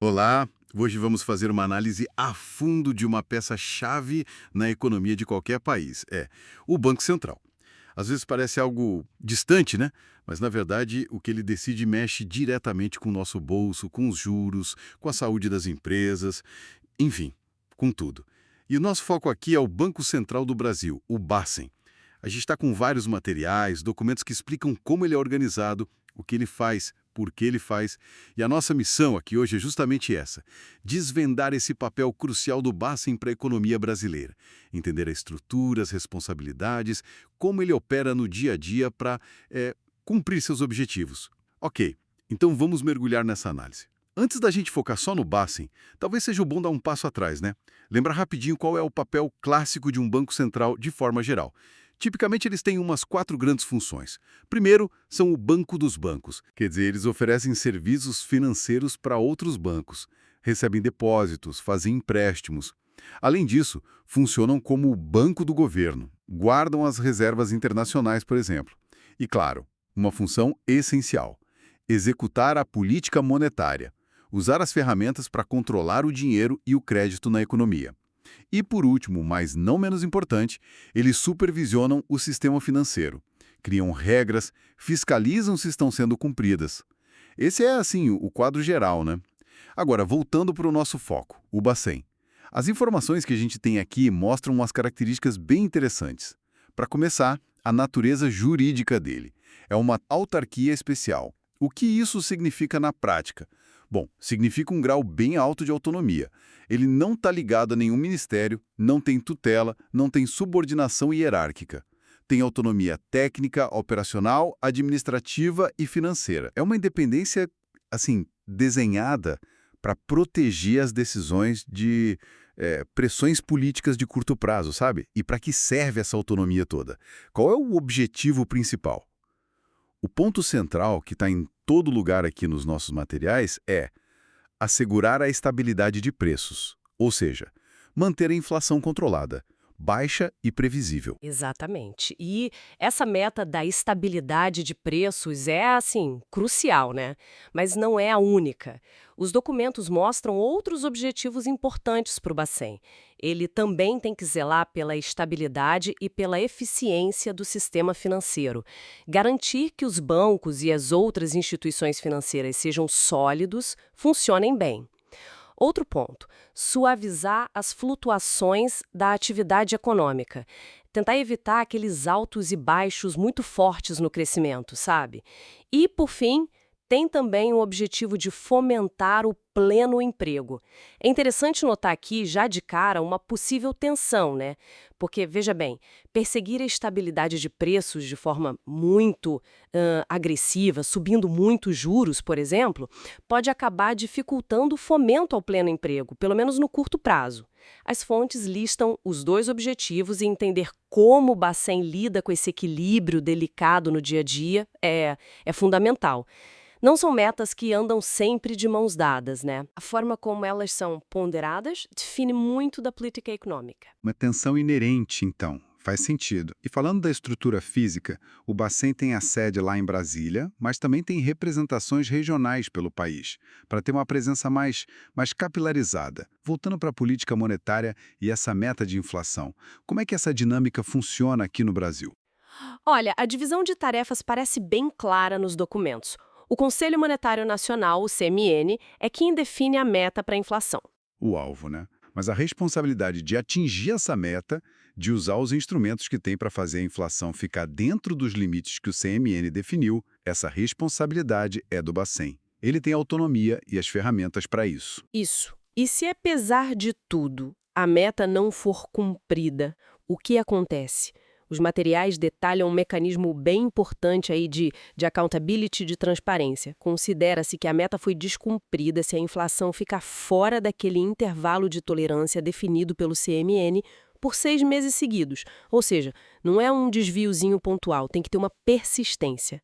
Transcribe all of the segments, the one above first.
Olá, hoje vamos fazer uma análise a fundo de uma peça-chave na economia de qualquer país. O Banco Central. Às vezes parece algo distante, né? Mas, na verdade, o que ele decide mexe diretamente com o nosso bolso, com os juros, com a saúde das empresas, enfim, com tudo. E o nosso foco aqui é o Banco Central do Brasil, o Bacen. A gente está com vários materiais, documentos que explicam como ele é organizado, o que ele faz, por que ele faz. E a nossa missão aqui hoje é justamente essa: desvendar esse papel crucial do Bacen para a economia brasileira. Entender a estrutura, as responsabilidades, como ele opera no dia a dia para cumprir seus objetivos. Ok, então vamos mergulhar nessa análise. Antes da gente focar só no Bacen, talvez seja bom dar um passo atrás, né? Lembrar rapidinho qual é o papel clássico de um banco central de forma geral. Tipicamente, eles têm umas 4 grandes funções. Primeiro, são o banco dos bancos, quer dizer, eles oferecem serviços financeiros para outros bancos, recebem depósitos, fazem empréstimos. Além disso, funcionam como o banco do governo, guardam as reservas internacionais, por exemplo. E, claro, uma função essencial: executar a política monetária, usar as ferramentas para controlar o dinheiro e o crédito na economia. E por último, mas não menos importante, eles supervisionam o sistema financeiro, criam regras, fiscalizam se estão sendo cumpridas. Esse é, assim, o quadro geral, né? Agora, voltando para o nosso foco, o Bacen. As informações que a gente tem aqui mostram umas características bem interessantes. Para começar, a natureza jurídica dele. É uma autarquia especial. O que isso significa na prática? Bom, significa um grau bem alto de autonomia. Ele não está ligado a nenhum ministério, não tem tutela, não tem subordinação hierárquica. Tem autonomia técnica, operacional, administrativa e financeira. É uma independência, assim, desenhada para proteger as decisões de pressões políticas de curto prazo, sabe? E para que serve essa autonomia toda? Qual é o objetivo principal? O ponto central, que está em todo lugar aqui nos nossos materiais, é assegurar a estabilidade de preços, ou seja, manter a inflação controlada, baixa e previsível. Exatamente. E essa meta da estabilidade de preços é, assim, crucial, né? Mas não é a única. Os documentos mostram outros objetivos importantes para o Bacen. Ele também tem que zelar pela estabilidade e pela eficiência do sistema financeiro. Garantir que os bancos e as outras instituições financeiras sejam sólidos, funcionem bem. Outro ponto, suavizar as flutuações da atividade econômica. Tentar evitar aqueles altos e baixos muito fortes no crescimento, sabe? E, por fim, tem também o objetivo de fomentar o pleno emprego. É interessante notar aqui, já de cara, uma possível tensão, né? Porque, veja bem, perseguir a estabilidade de preços de forma muito agressiva, subindo muito os juros, por exemplo, pode acabar dificultando o fomento ao pleno emprego, pelo menos no curto prazo. As fontes listam os dois objetivos e entender como o Bacen lida com esse equilíbrio delicado no dia a dia é fundamental. Não são metas que andam sempre de mãos dadas, né? A forma como elas são ponderadas define muito da política econômica. Uma tensão inerente, então. Faz sentido. E falando da estrutura física, o Bacen tem a sede lá em Brasília, mas também tem representações regionais pelo país, para ter uma presença mais capilarizada. Voltando para a política monetária e essa meta de inflação, como é que essa dinâmica funciona aqui no Brasil? Olha, a divisão de tarefas parece bem clara nos documentos. O Conselho Monetário Nacional, o CMN, é quem define a meta para a inflação. O alvo, né? Mas a responsabilidade de atingir essa meta, de usar os instrumentos que tem para fazer a inflação ficar dentro dos limites que o CMN definiu, essa responsabilidade é do Bacen. Ele tem autonomia e as ferramentas para isso. Isso. E se apesar de tudo, a meta não for cumprida, o que acontece? Os materiais detalham um mecanismo bem importante aí de accountability, de transparência. Considera-se que a meta foi descumprida se a inflação ficar fora daquele intervalo de tolerância definido pelo CMN por 6 meses seguidos. Ou seja, não é um desviozinho pontual, tem que ter uma persistência.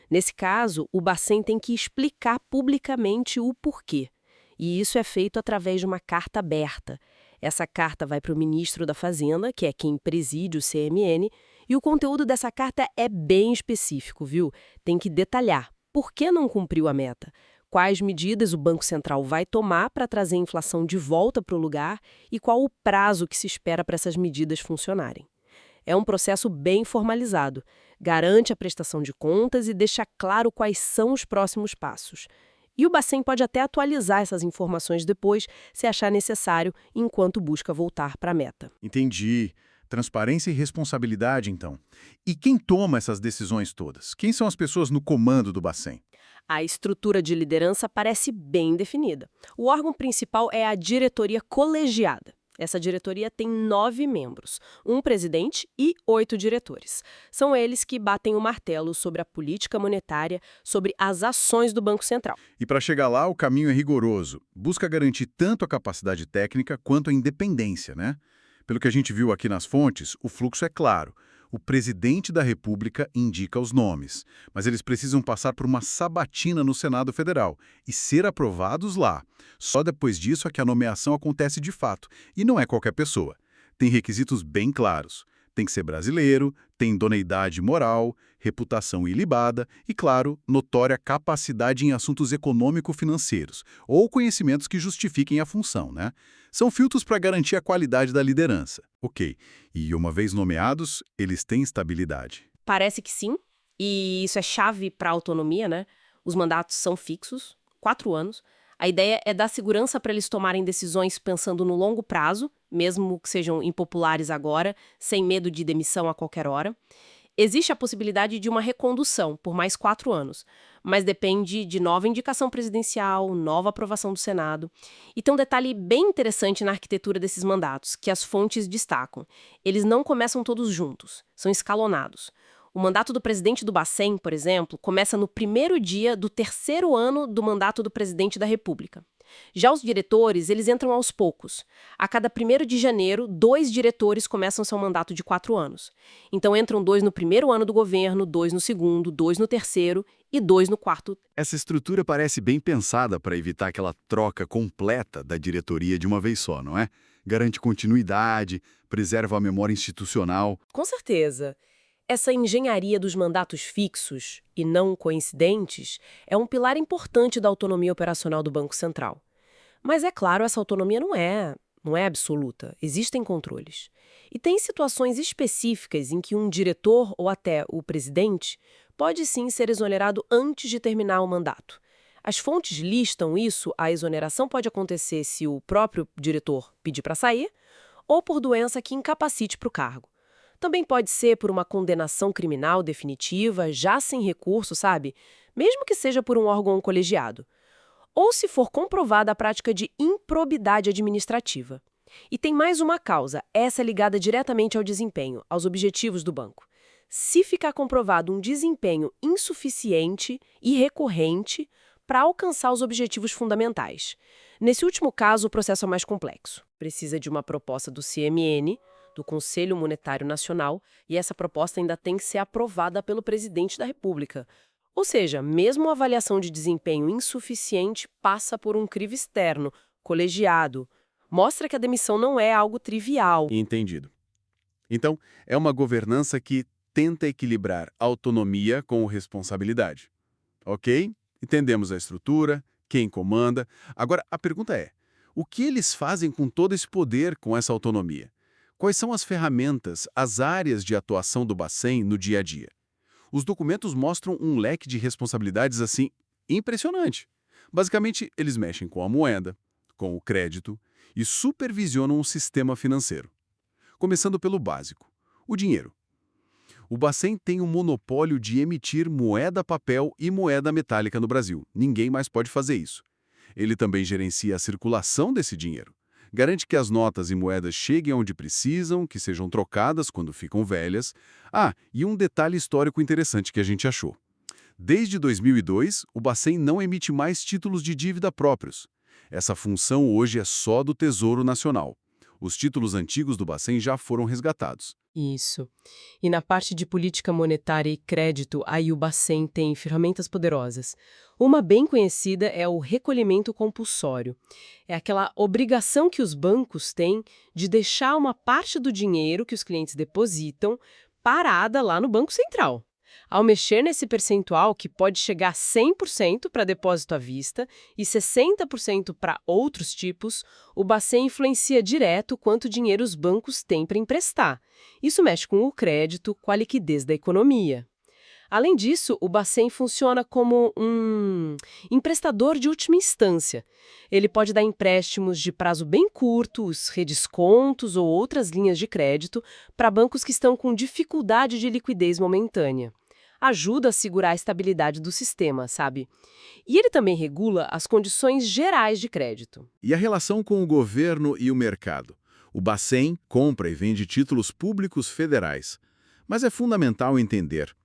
Nesse caso, o Bacen tem que explicar publicamente o porquê. E isso é feito através de uma carta aberta. Essa carta vai para o ministro da Fazenda, que é quem preside o CMN, e o conteúdo dessa carta é bem específico, viu? Tem que detalhar por que não cumpriu a meta, quais medidas o Banco Central vai tomar para trazer a inflação de volta para o lugar e qual o prazo que se espera para essas medidas funcionarem. É um processo bem formalizado, garante a prestação de contas e deixa claro quais são os próximos passos. E o Bacen pode até atualizar essas informações depois, se achar necessário, enquanto busca voltar para a meta. Entendi. Transparência e responsabilidade, então. E quem toma essas decisões todas? Quem são as pessoas no comando do Bacen? A estrutura de liderança parece bem definida. O órgão principal é a diretoria colegiada. Essa diretoria tem 9 membros, um presidente e 8 diretores. São eles que batem o martelo sobre a política monetária, sobre as ações do Banco Central. E para chegar lá, o caminho é rigoroso. Busca garantir tanto a capacidade técnica quanto a independência, né? Pelo que a gente viu aqui nas fontes, o fluxo é claro. O presidente da República indica os nomes, mas eles precisam passar por uma sabatina no Senado Federal e ser aprovados lá. Só depois disso é que a nomeação acontece de fato, e não é qualquer pessoa. Tem requisitos bem claros. Tem que ser brasileiro, tem idoneidade moral, reputação ilibada e, claro, notória capacidade em assuntos econômico-financeiros ou conhecimentos que justifiquem a função, né? São filtros para garantir a qualidade da liderança. Ok. E uma vez nomeados, eles têm estabilidade. Parece que sim, e isso é chave para a autonomia, né? Os mandatos são fixos, 4 anos. A ideia é dar segurança para eles tomarem decisões pensando no longo prazo, mesmo que sejam impopulares agora, sem medo de demissão a qualquer hora. Existe a possibilidade de uma recondução por mais 4 anos, mas depende de nova indicação presidencial, nova aprovação do Senado. E tem um detalhe bem interessante na arquitetura desses mandatos, que as fontes destacam. Eles não começam todos juntos, são escalonados. O mandato do presidente do Bacen, por exemplo, começa no primeiro dia do 3º ano do mandato do presidente da República. Já os diretores, eles entram aos poucos. A cada 1º de janeiro, 2 diretores começam seu mandato de 4 anos. Então entram 2 no primeiro ano do governo, 2 no segundo, 2 no terceiro e 2 no quarto. Essa estrutura parece bem pensada para evitar aquela troca completa da diretoria de uma vez só, não é? Garante continuidade, preserva a memória institucional. Com certeza. Essa engenharia dos mandatos fixos e não coincidentes é um pilar importante da autonomia operacional do Banco Central. Mas é claro, essa autonomia não é absoluta, existem controles. E tem situações específicas em que um diretor ou até o presidente pode sim ser exonerado antes de terminar o mandato. As fontes listam isso, a exoneração pode acontecer se o próprio diretor pedir para sair ou por doença que incapacite para o cargo. Também pode ser por uma condenação criminal definitiva, já sem recurso, sabe? Mesmo que seja por um órgão colegiado. Ou se for comprovada a prática de improbidade administrativa. E tem mais uma causa, essa é ligada diretamente ao desempenho, aos objetivos do banco. Se ficar comprovado um desempenho insuficiente e recorrente para alcançar os objetivos fundamentais. Nesse último caso, o processo é mais complexo. Precisa de uma proposta do CMN, do Conselho Monetário Nacional, e essa proposta ainda tem que ser aprovada pelo presidente da República. Ou seja, mesmo a avaliação de desempenho insuficiente passa por um crivo externo, colegiado. Mostra que a demissão não é algo trivial. Entendido. Então, é uma governança que tenta equilibrar autonomia com responsabilidade. Ok? Entendemos a estrutura, quem comanda. Agora, a pergunta é, o que eles fazem com todo esse poder, com essa autonomia? Quais são as ferramentas, as áreas de atuação do Bacen no dia a dia? Os documentos mostram um leque de responsabilidades, assim, impressionante. Basicamente, eles mexem com a moeda, com o crédito e supervisionam o sistema financeiro. Começando pelo básico, o dinheiro. O Bacen tem um monopólio de emitir moeda papel e moeda metálica no Brasil. Ninguém mais pode fazer isso. Ele também gerencia a circulação desse dinheiro. Garante que as notas e moedas cheguem onde precisam, que sejam trocadas quando ficam velhas. E um detalhe histórico interessante que a gente achou. Desde 2002, o Bacen não emite mais títulos de dívida próprios. Essa função hoje é só do Tesouro Nacional. Os títulos antigos do Bacen já foram resgatados. Isso. E na parte de política monetária e crédito, aí o Bacen tem ferramentas poderosas. Uma bem conhecida é o recolhimento compulsório. É aquela obrigação que os bancos têm de deixar uma parte do dinheiro que os clientes depositam parada lá no Banco Central. Ao mexer nesse percentual, que pode chegar a 100% para depósito à vista e 60% para outros tipos, o Bacen influencia direto quanto dinheiro os bancos têm para emprestar. Isso mexe com o crédito, com a liquidez da economia. Além disso, o Bacen funciona como um emprestador de última instância. Ele pode dar empréstimos de prazo bem curto, os redescontos ou outras linhas de crédito para bancos que estão com dificuldade de liquidez momentânea. Ajuda a segurar a estabilidade do sistema, sabe? E ele também regula as condições gerais de crédito. E a relação com o governo e o mercado? O Bacen compra e vende títulos públicos federais. Mas é fundamental entender.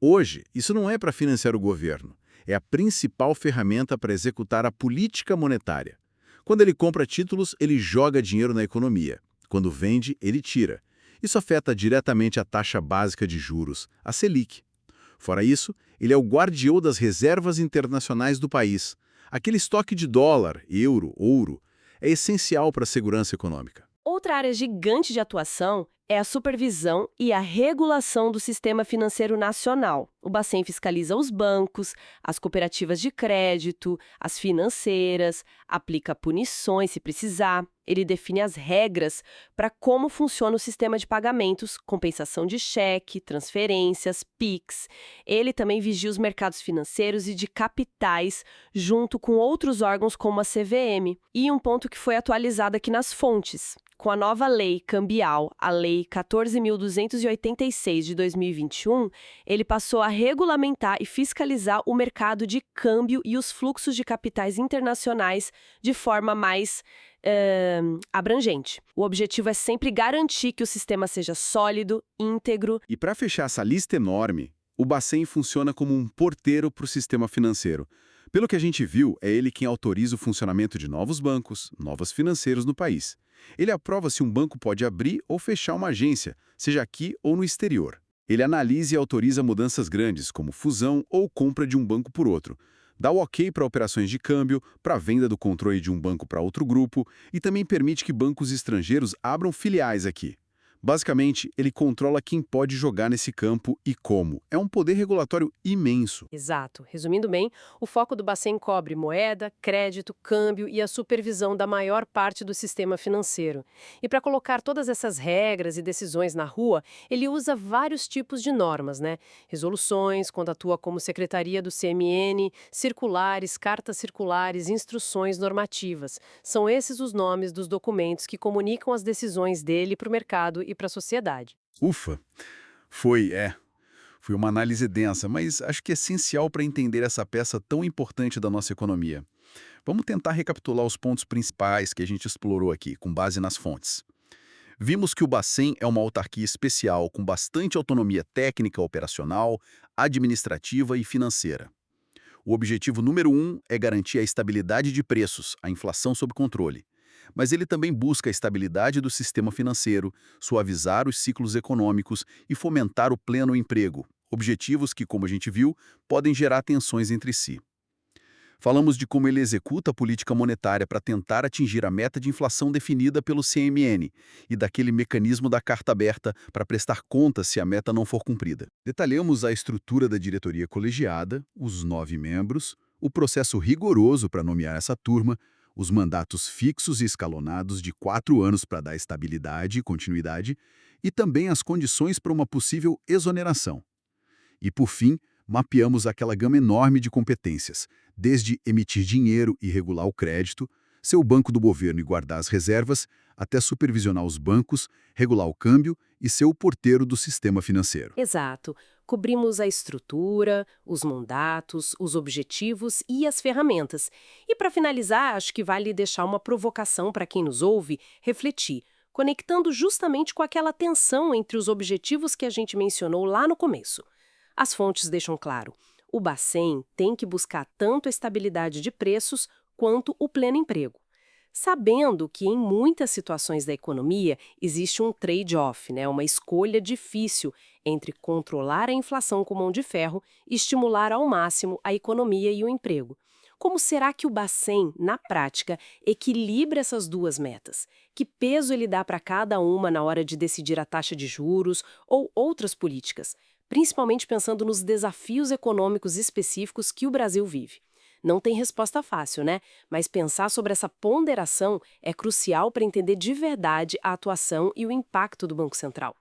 Hoje, isso não é para financiar o governo. É a principal ferramenta para executar a política monetária. Quando ele compra títulos, ele joga dinheiro na economia. Quando vende, ele tira. Isso afeta diretamente a taxa básica de juros, a Selic. Fora isso, ele é o guardião das reservas internacionais do país. Aquele estoque de dólar, euro, ouro, é essencial para a segurança econômica. Outra área gigante de atuação é a supervisão e a regulação do sistema financeiro nacional. O Bacen fiscaliza os bancos, as cooperativas de crédito, as financeiras, aplica punições se precisar. Ele define as regras para como funciona o sistema de pagamentos, compensação de cheque, transferências, PIX. Ele também vigia os mercados financeiros e de capitais, junto com outros órgãos como a CVM. E um ponto que foi atualizado aqui nas fontes. Com a nova lei cambial, a Lei 14.286 de 2021, ele passou a regulamentar e fiscalizar o mercado de câmbio e os fluxos de capitais internacionais de forma mais abrangente. O objetivo é sempre garantir que o sistema seja sólido, íntegro. E para fechar essa lista enorme, o Bacen funciona como um porteiro para o sistema financeiro. Pelo que a gente viu, é ele quem autoriza o funcionamento de novos bancos, novos financeiros no país. Ele aprova se um banco pode abrir ou fechar uma agência, seja aqui ou no exterior. Ele analisa e autoriza mudanças grandes, como fusão ou compra de um banco por outro. Dá o ok para operações de câmbio, para a venda do controle de um banco para outro grupo e também permite que bancos estrangeiros abram filiais aqui. Basicamente, ele controla quem pode jogar nesse campo e como. É um poder regulatório imenso. Exato. Resumindo bem, o foco do Bacen cobre moeda, crédito, câmbio e a supervisão da maior parte do sistema financeiro. E para colocar todas essas regras e decisões na rua, ele usa vários tipos de normas, né? Resoluções, quando atua como secretaria do CMN, circulares, cartas circulares, instruções normativas. São esses os nomes dos documentos que comunicam as decisões dele para o mercado e para a sociedade. Ufa! Foi uma análise densa, mas acho que é essencial para entender essa peça tão importante da nossa economia. Vamos tentar recapitular os pontos principais que a gente explorou aqui, com base nas fontes. Vimos que o Bacen é uma autarquia especial com bastante autonomia técnica, operacional, administrativa e financeira. O objetivo número 1 é garantir a estabilidade de preços, a inflação sob controle. Mas ele também busca a estabilidade do sistema financeiro, suavizar os ciclos econômicos e fomentar o pleno emprego, objetivos que, como a gente viu, podem gerar tensões entre si. Falamos de como ele executa a política monetária para tentar atingir a meta de inflação definida pelo CMN e daquele mecanismo da carta aberta para prestar contas se a meta não for cumprida. Detalhamos a estrutura da diretoria colegiada, os 9 membros, o processo rigoroso para nomear essa turma, os mandatos fixos e escalonados de 4 anos para dar estabilidade e continuidade, e também as condições para uma possível exoneração. E, por fim, mapeamos aquela gama enorme de competências, desde emitir dinheiro e regular o crédito, ser o banco do governo e guardar as reservas, até supervisionar os bancos, regular o câmbio e ser o porteiro do sistema financeiro. Exato. Cobrimos a estrutura, os mandatos, os objetivos e as ferramentas. E para finalizar, acho que vale deixar uma provocação para quem nos ouve refletir, conectando justamente com aquela tensão entre os objetivos que a gente mencionou lá no começo. As fontes deixam claro, o Bacen tem que buscar tanto a estabilidade de preços quanto o pleno emprego. Sabendo que em muitas situações da economia existe um trade-off, né, uma escolha difícil entre controlar a inflação com mão de ferro e estimular ao máximo a economia e o emprego. Como será que o Bacen, na prática, equilibra essas duas metas? Que peso ele dá para cada uma na hora de decidir a taxa de juros ou outras políticas? principalmente pensando nos desafios econômicos específicos que o Brasil vive. Não tem resposta fácil, né? Mas pensar sobre essa ponderação é crucial para entender de verdade a atuação e o impacto do Banco Central.